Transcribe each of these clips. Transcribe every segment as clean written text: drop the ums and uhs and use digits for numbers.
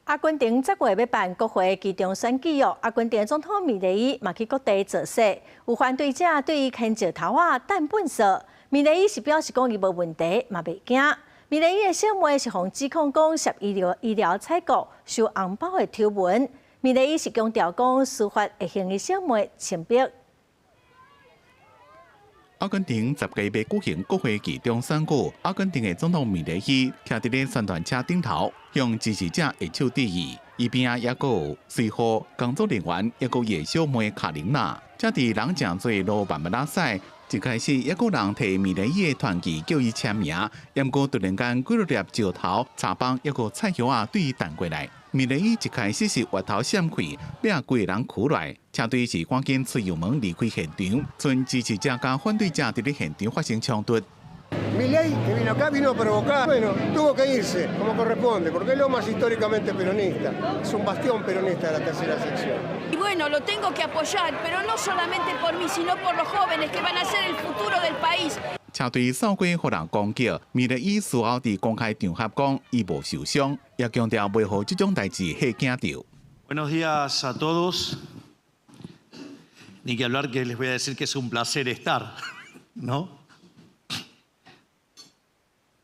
阿根廷10月要办国会其中选举哦，阿根廷总统米雷伊嘛去各地造势，有反对者对伊牵石头啊、弹粪扫。米雷伊是表示讲伊无问题，嘛袂惊。米雷伊的小妹是互指控讲涉医疗采购、收红包的丑闻。米雷伊是强调讲司法会向伊小妹清白。 阿根廷10月要举行国会其中选举，阿根廷的总统米雷伊徛伫咧宣传车顶头，向支持者下手致意。伊边啊，也阁有随后工作人员，也阁伊小妹卡琳娜。这伫人诚侪路慢慢拉赛，一开始也阁人摕米雷伊的团旗叫伊签名，不过突然间几落粒石头、茶棒也阁菜叶啊对伊弹过来。 米雷伊一开始是滑头闪开，被规个人扶来，车队是赶紧出油门离开现场。村支持者甲反对者伫咧现场发生冲突。 Milei que vino acá vino a provocar, bueno, tuvo que irse como corresponde, porque Lomas es históricamente peronista, es un bastión peronista de la tercera sección. Y bueno, lo tengo que apoyar, pero no solamente por mí, sino por los jóvenes que van a ser el futuro del país. 车队扫过，互人攻击，米雷伊事后伫公开场合讲，伊无受伤，也强调袂互这种代志吓惊到。 Buenos días a todos. Ni que hablar que les voy a decir que es un placer estar, ¿no?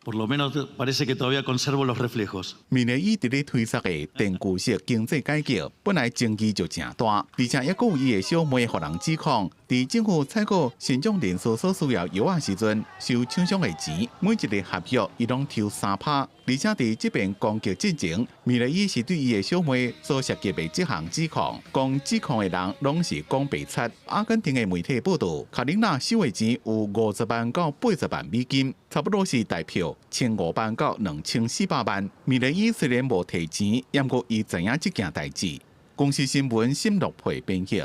Por lo menos parece que todavía conservo los reflejos. 米雷伊伫咧推测的电具式经济改革，本来争议就真大，而且也阁有伊的小妹互人指控，伫政府采购新种人所需要药啊时阵，收厂商的钱，每一个合约伊拢抽3%，而且伫这边攻击之前，米雷伊是对伊的小妹所涉及的这项指控，讲指控的人拢是讲白贼。阿根廷的媒体报道，卡琳娜收的钱有50万到80万美金，差不多是代票1500万到2400万。米雷伊虽然无提钱，不过伊知影这件代志。公司新闻沈乐培编辑。